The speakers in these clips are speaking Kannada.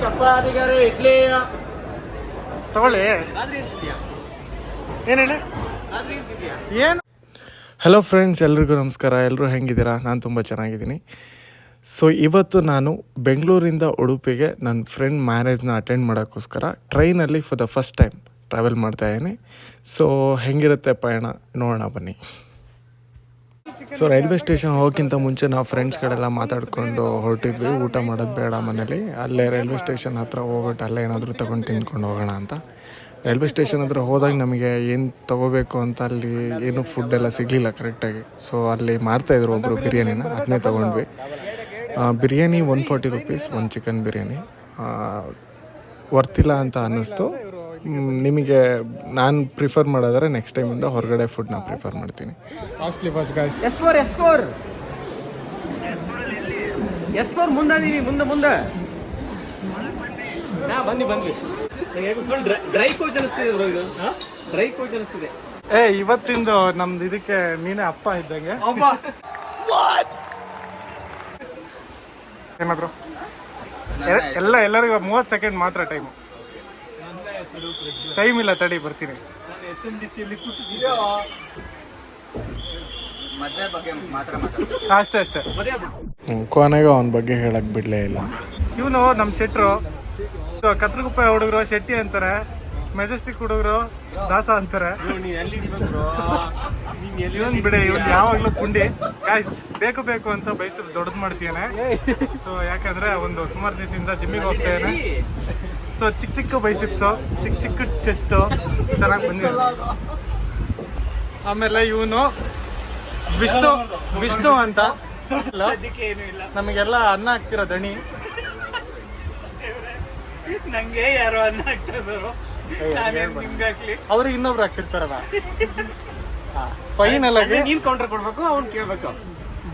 ಚಪಾತಿ ಇಡ್ಲಿ ತಗೊಳ್ಳಿ. ಏನು ಹೇಳಿ ಏನು. ಹಲೋ ಫ್ರೆಂಡ್ಸ್, ಎಲ್ರಿಗೂ ನಮಸ್ಕಾರ. ಎಲ್ಲರೂ ಹೆಂಗಿದ್ದೀರಾ? ನಾನು ತುಂಬ ಚೆನ್ನಾಗಿದ್ದೀನಿ. ಸೊ ಇವತ್ತು ನಾನು ಬೆಂಗಳೂರಿಂದ ಉಡುಪಿಗೆ ನನ್ನ ಫ್ರೆಂಡ್ ಮ್ಯಾರೇಜ್ನ ಅಟೆಂಡ್ ಮಾಡೋಕ್ಕೋಸ್ಕರ ಟ್ರೈನಲ್ಲಿ for the first time travel ಮಾಡ್ತಾಯಿದ್ದೀನಿ. ಸೊ ಹೆಂಗಿರುತ್ತೆ ಪಯಣ ನೋಡೋಣ ಬನ್ನಿ. ಸೊ ರೈಲ್ವೆ ಸ್ಟೇಷನ್ ಹೋಗೋಕ್ಕಿಂತ ಮುಂಚೆ ನಾವು ಫ್ರೆಂಡ್ಸ್ಗಳೆಲ್ಲ ಮಾತಾಡ್ಕೊಂಡು ಹೊರಟಿದ್ವಿ. ಊಟ ಮಾಡೋದು ಬೇಡ ಮನೇಲಿ, ಅಲ್ಲೇ ರೈಲ್ವೆ ಸ್ಟೇಷನ್ ಹತ್ರ ಹೋಗ್ಬಿಟ್ಟು ಅಲ್ಲೇ ಏನಾದರೂ ತೊಗೊಂಡು ತಿಂದ್ಕೊಂಡು ಹೋಗೋಣ ಅಂತ. ರೈಲ್ವೆ ಸ್ಟೇಷನ್ ಹತ್ರ ಹೋದಾಗ ನಮಗೆ ಏನು ತೊಗೋಬೇಕು ಅಂತ ಅಲ್ಲಿ ಏನು ಫುಡ್ಡೆಲ್ಲ ಸಿಗಲಿಲ್ಲ ಕರೆಕ್ಟಾಗಿ. ಸೊ ಅಲ್ಲಿ ಮಾಡ್ತಾಯಿದ್ರು ಒಬ್ಬರು ಬಿರಿಯಾನಿನ, ಅದನ್ನೇ ತೊಗೊಂಡ್ವಿ. ಬಿರಿಯಾನಿ 140 ರೂಪೀಸ್, ಒಂದು ಚಿಕನ್ ಬಿರಿಯಾನಿ. ವರ್ತಿಲ್ಲ ಅಂತ ಅನ್ನಿಸ್ತು. ನಿಮಗೆ ನಾನು ಪ್ರಿಫರ್ ಮಾಡೋದಾದ್ರೆ ನೆಕ್ಸ್ಟ್ ಟೈಮಿಂದ ಹೊರಗಡೆ ಫುಡ್ನ ಪ್ರಿಫರ್ ಮಾಡ್ತೀನಿ. Costly first guys. S4 ಮುಂದೆ ಬಂದ್ವಿ. ಡ್ರೈ ಕೋಚ್ ಅನಿಸ್ತಿದೆ, ಡ್ರೈ ಕೋಚ್ ಅನಿಸ್ತಿದೆ. ಇವತ್ತಿಂದು ನಮ್ದು ಇದಕ್ಕೆ ನೀನೇ ಅಪ್ಪ ಇದ್ದಂಗೆ. ಏನಾದ್ರು ಎಲ್ಲರಿಗೂ 30 ಸೆಕೆಂಡ್ ಮಾತ್ರ ಟೈಮ್ ಇಲ್ಲ, ತಡಿ ಬರ್ತೀನಿ. ಅಷ್ಟೇ ಕೊನೆಗೆ ಅವನ ಬಗ್ಗೆ ಹೇಳಕ್ ಬಿಡ್ಲೇ ಇಲ್ಲ. ಇವನು ನಮ್ಮ ಶೆಟ್ರು, ಕತ್ರಗುಪ್ಪೆ ಹುಡುಗರು ಶೆಟ್ಟಿ ಅಂತಾರೆ, ಮೆಜೆಸ್ಟಿಕ್ ಹುಡುಗರು ದಾಸ ಅಂತಾರೆ. ಇವನ್ ಬಿಡಿ, ಇವನ್ ಯಾವಾಗ್ಲೂ ಪುಂಡಿ. ಗಾಯ್ಸ್, ಬೇಕು ಅಂತ ಬೈಸಲ್ಲಿ ದೊಡ್ಡದು ಮಾಡ್ತೀಯಾನೆ. ಸೊ ಯಾಕಂದ್ರೆ ಒಂದು ಸುಮಾರು ದಿವಸದಿಂದ ಜಿಮ್ಮಿಗೆ ಹೋಗ್ತಾನೆ. ಸೊ ಚಿಕ್ಕ ಬೈಸಿಪ್ಸು, ಚಿಕ್ಕ ಚೆಸ್ಟು ಚೆನ್ನಾಗಿ ಬಂದಿದೆ. ಆಮೇಲೆ ಇವನು ವಿಷ್ಣು ಅಂತ ನಮಗೆಲ್ಲ ಅನ್ನ ಹಾಕ್ತಿರೋ ದಣಿ. ನಂಗೆ ಯಾರೋ ಅನ್ನ ಹಾಕ್ತಿದ್ರು, ಅವ್ರಿಗೆ ಇನ್ನೊಬ್ರು ಹಾಕ್ತಿರ್ತಾರಲ್ಲ. ಫೈನಲ್ ಆಗಿ ನೀನ್ ಕೌಂಟರ್ ಕೊಡ್ಬೇಕು, ಅವ್ನು ಕೇಳ್ಬೇಕು.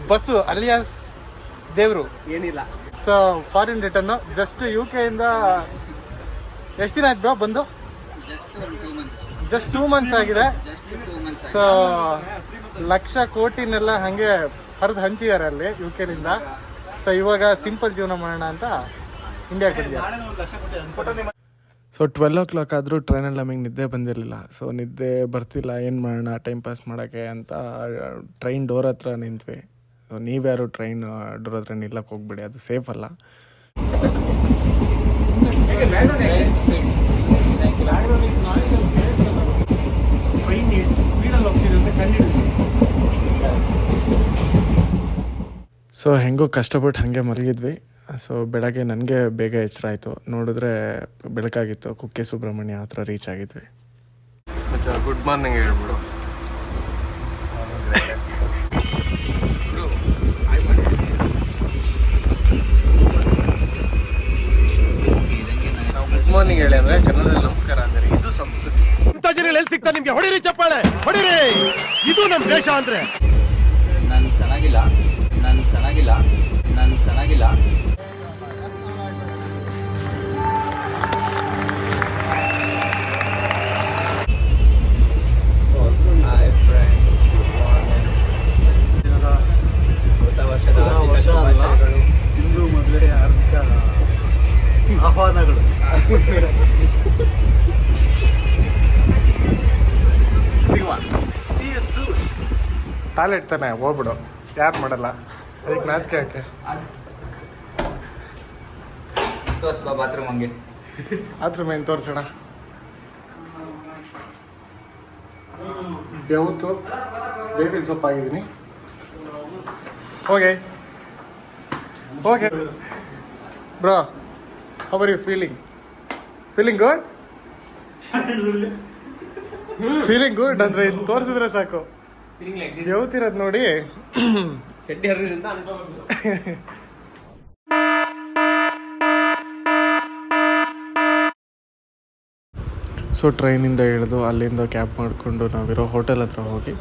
ಬಸ್ಸು ಅಲಿಯಾಸ್ ದೇವ್ರು ಏನಿಲ್ಲ. So foreign return just UK ಇಂದ ಎಷ್ಟು ದಿನ ಆಯ್ತು ಬ್ರೋ ಬಂದು? ಜಸ್ಟ್ 2 ಮಂತ್ಸ್ ಆಗಿದೆ. ಸೊ ಲಕ್ಷ ಕೋಟಿನೆಲ್ಲ ಹಾಗೆ ಹರಿದು ಹಂಚಿದ್ದಾರೆ ಅಲ್ಲಿ UK-ಲಿಂದ. ಸೊ ಇವಾಗ ಸಿಂಪಲ್ ಜೀವನ ಮಾಡೋಣ ಅಂತ ಇಂಡಿಯಾಗೆ ಬಂದಿದ್ದಾರೆ. ಸೊ 12 o'clock ಆದರೂ ಟ್ರೈನಲ್ಲಿ ನಮಗೆ ನಿದ್ದೆ ಬಂದಿರಲಿಲ್ಲ. ಸೊ ನಿದ್ದೆ ಬರ್ತಿಲ್ಲ, ಏನು ಮಾಡೋಣ ಟೈಮ್ ಪಾಸ್ ಮಾಡೋಕ್ಕೆ ಅಂತ ಟ್ರೈನ್ ಡೋರ್ ಹತ್ರ ನಿಂತ್ವಿ. ಸೊ ನೀವ್ಯಾರು ಟ್ರೈನ್ ಡೋರ್ ಹತ್ರ ನಿಲ್ಲಕ್ಕೆ ಹೋಗ್ಬಿಡಿ, ಅದು ಸೇಫ್ ಅಲ್ಲ. ಸೊ ಹೆಂಗೋ ಕಷ್ಟಪಟ್ಟು ಹಾಗೆ ಮಲಗಿದ್ವಿ. ಸೊ ಬೆಳಗ್ಗೆ ನನಗೆ ಬೇಗ ಎಚ್ಚರ ಆಯಿತು. ನೋಡಿದ್ರೆ ಬೆಳಕಾಗಿತ್ತು. ಕುಕ್ಕೆ ಸುಬ್ರಹ್ಮಣ್ಯ ಹತ್ರ ರೀಚ್ ಆಗಿದ್ವಿ. ಗುಡ್ ಮಾರ್ನಿಂಗ್ ಹೇಳ್ಬಿಡು. ಗುಡ್ ಮಾರ್ನಿಂಗ್ ಹೇಳಿ ಅಂದ್ರೆ ಕನ್ನಡದಲ್ಲಿ ನಮಸ್ಕಾರ ಅಂದರೆ ಇದು ಸಂಸ್ಕೃತಿ. ಇಂಥ ಜನ ಎಲ್ಲಿ ಸಿಗ್ತಾರೆ ನಿಮ್ಗೆ? ಹೊಡಿರಿ ಚಪ್ಪಾಳೆ, ಹೊಡಿರಿ. ಇದು ನಮ್ಮ ದೇಶ ಅಂದ್ರೆ. ನಾನು ಚೆನ್ನಾಗಿಲ್ಲ. ಸಿಂಧು ಮದುವೆ ಹಾರ್ದಿಕ ಆಹ್ವಾನಗಳು. ಟಾಯ್ಲೆಟ್ ತಾನೆ, ಹೋಗ್ಬಿಡು, ಯಾರು ಮಾಡಲ್ಲ. ಅದಕ್ಕೆ ನಾಚಿಕೆ ಯಾಕೆ? ಬಾತ್ರೂಮ್ ಹಂಗೆ ಅದ್ರ ಮೇನ್ ತೋರಿಸೋಣ. ಬೆವತ್ತು ಬೇವಿನ ಸೊಪ್ಪಾಗಿದ್ದೀನಿ. Okay bro, how are you feeling good? Feeling good ಅಂದರೆ ಇದು ತೋರಿಸಿದ್ರೆ ಸಾಕು. ಬೆವತಿರೋದು ನೋಡಿ ಚಡ್ಡಿ ಹರಿದ್ರಿಂದ ಸೊ ಟ್ರೈನಿಂದ ಇಳಿದು ಅಲ್ಲಿಂದ ಕ್ಯಾಬ್ ಮಾಡಿಕೊಂಡು ನಾವಿರೋ ಹೋಟೆಲ್ ಹತ್ರ ಹೋಗಿ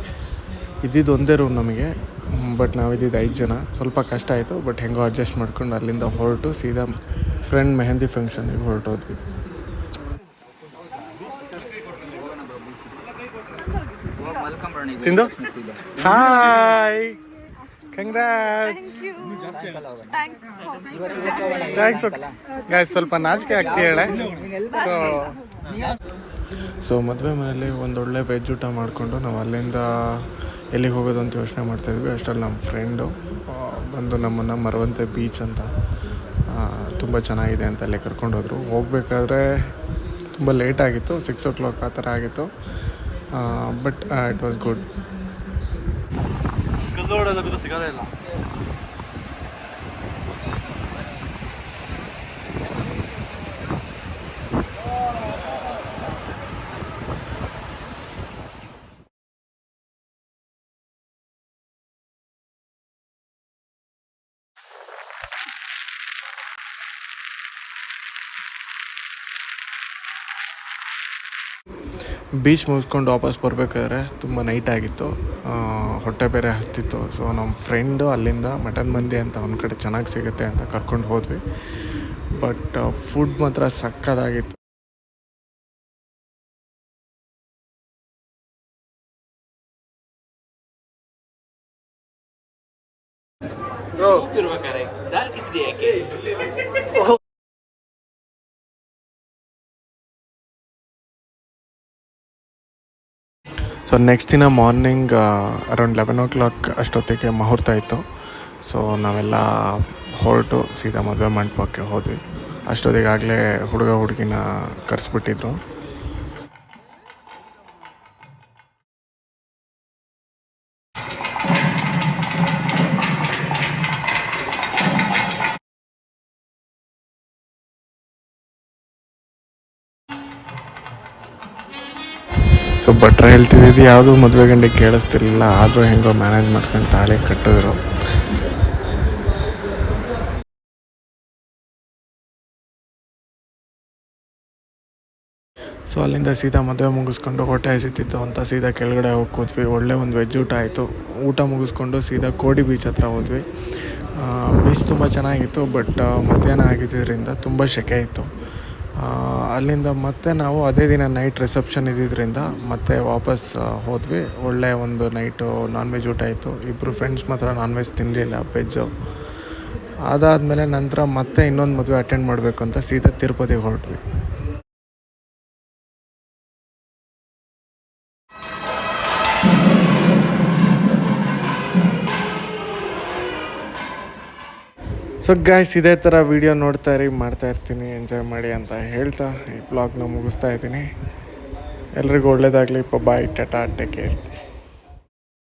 ಇದ್ದಿದ್ದು ಒಂದೇ ರೂಮ್ ನಮಗೆ. ಬಟ್ ನಾವಿದ್ದಿದ್ದು 5 ಜನ. ಸ್ವಲ್ಪ ಕಷ್ಟ ಆಯಿತು, ಬಟ್ ಹೆಂಗೋ ಅಡ್ಜಸ್ಟ್ ಮಾಡ್ಕೊಂಡು ಅಲ್ಲಿಂದ ಹೊರಟು ಸೀದಾ ಫ್ರೆಂಡ್ ಮೆಹಂದಿ ಫಂಕ್ಷನ್ಗೆ ಹೊರಟೋದ್ವಿ. Sindhu hi. Congrats. Thank you. Thanks guys, ಸ್ವಲ್ಪ ನಾಚಿಕೆ ಆಗ್ತೀಯಳೆ. ಸೊ ಮದುವೆ ಮನೇಲಿ ಒಂದೊಳ್ಳೆ ವೆಜ್ ಊಟ ಮಾಡಿಕೊಂಡು ನಾವು ಅಲ್ಲಿಂದ ಎಲ್ಲಿಗೆ ಹೋಗೋದು ಅಂತ ಯೋಚನೆ ಮಾಡ್ತಾಯಿದ್ವಿ. ಅಷ್ಟರಲ್ಲಿ ನಮ್ಮ ಫ್ರೆಂಡು ಬಂದು ನಮ್ಮನ್ನು ಮರವಂತೆ ಬೀಚ್ ಅಂತ ತುಂಬ ಚೆನ್ನಾಗಿದೆ ಅಂತ ಅಲ್ಲೇ ಕರ್ಕೊಂಡೋದ್ರು. ಹೋಗಬೇಕಾದ್ರೆ ತುಂಬ ಲೇಟ್ ಆಗಿತ್ತು, 6 o'clock ಆ ಥರ ಆಗಿತ್ತು. But it was good. ಕಲ್ಲೋಡೋದು ಸಿಗೋದೇ ಇಲ್ಲ. ಬೀಚ್ ಮುಗಿಸ್ಕೊಂಡು ವಾಪಸ್ ಬರಬೇಕಾದ್ರೆ ತುಂಬ ನೈಟ್ ಆಗಿತ್ತು, ಹೊಟ್ಟೆ ಬೇರೆ ಹಸ್ತಿತ್ತು. ಸೊ ನಮ್ಮ ಫ್ರೆಂಡು ಅಲ್ಲಿಂದ ಮಟನ್ ಮಂದಿ ಅಂತ ಒಂದು ಕಡೆ ಚೆನ್ನಾಗಿ ಸಿಗುತ್ತೆ ಅಂತ ಕರ್ಕೊಂಡು ಹೋದ್ವಿ. ಬಟ್ ಫುಡ್ ಮಾತ್ರ ಸಕ್ಕತ್ತಾಗಿತ್ತು. ಸೊ ನೆಕ್ಸ್ಟ್ ದಿನ ಮಾರ್ನಿಂಗ್ ಅರೌಂಡ್ 11 o'clock ಅಷ್ಟೊತ್ತಿಗೆ ಮುಹೂರ್ತ ಇತ್ತು. ಸೊ ನಾವೆಲ್ಲ ಹೊರಟು ಸೀದಾ ಮದುವೆ ಮಂಟಪಕ್ಕೆ ಹೋದ್ವಿ. ಅಷ್ಟೊತ್ತಿಗಾಗಲೇ ಹುಡುಗ ಹುಡುಗಿನ ಕರೆಸ್ಬಿಟ್ಟಿದ್ರು. ಸೊ ಭಟ್ರ ಹೇಳ್ತಿದ್ದು ಯಾವುದೂ ಮದುವೆ ಗಂಡಿಗೆ ಕೇಳಿಸ್ತಿರ್ಲಿಲ್ಲ, ಆದರೂ ಹೆಂಗೋ ಮ್ಯಾನೇಜ್ ಮಾಡ್ಕೊಂಡು ತಾಳಿ ಕಟ್ಟಿದ್ರು. ಸೊ ಅಲ್ಲಿಂದ ಸೀದಾ ಮದುವೆ ಮುಗಿಸ್ಕೊಂಡು ಹೊಟ್ಟೆ ಹಸಿತಿತ್ತು ಅಂತ ಸೀದಾ ಕೆಳಗಡೆ ಹೋಗಿ ಕೂತ್ವಿ. ಒಳ್ಳೆ ಒಂದು ವೆಜ್ ಊಟ ಆಯಿತು. ಊಟ ಮುಗಿಸ್ಕೊಂಡು ಸೀದಾ ಕೋಡಿ ಬೀಚ್ ಹತ್ರ ಹೋದ್ವಿ. ಬೀಚ್ ತುಂಬ ಚೆನ್ನಾಗಿತ್ತು, ಬಟ್ ಮಧ್ಯಾಹ್ನ ಆಗಿದ್ದರಿಂದ ತುಂಬ ಸೆಕೆ ಇತ್ತು. ಅಲ್ಲಿಂದ ಮತ್ತೆ ನಾವು ಅದೇ ದಿನ ನೈಟ್ ರಿಸೆಪ್ಷನ್ ಇದ್ದಿದ್ದರಿಂದ ಮತ್ತೆ ವಾಪಸ್ ಹೋದ್ವಿ. ಒಳ್ಳೆ ಒಂದು ನೈಟು ನಾನ್ ವೆಜ್ ಊಟ ಇತ್ತು. ಇಬ್ಬರು ಫ್ರೆಂಡ್ಸ್ ಮಾತ್ರ ನಾನ್ ವೆಜ್ ತಿನ್ನಲಿಲ್ಲ, ವೆಜ್ಜು. ಅದಾದಮೇಲೆ ನಂತರ ಮತ್ತೆ ಇನ್ನೊಂದು ಮದುವೆ ಅಟೆಂಡ್ ಮಾಡಬೇಕು ಅಂತ ಸೀದಾ ತಿರುಪತಿಗೆ ಹೊರಟ್ವಿ. ಸೊ ಗಾಯ್ಸ್, ಇದೇ ಥರ ವೀಡಿಯೋ ನೋಡ್ತಾ ಮಾಡ್ತಾಯಿರ್ತೀನಿ, ಎಂಜಾಯ್ ಮಾಡಿ ಅಂತ ಹೇಳ್ತಾ ಈ ಬ್ಲಾಗ್ನ ಮುಗಿಸ್ತಾ ಇದ್ದೀನಿ. ಎಲ್ರಿಗೂ ಒಳ್ಳೆಯದಾಗಲಿ. ಬಾಯ್, ಟಾಟಾ, ಟೇಕ್ ಕೇರ್.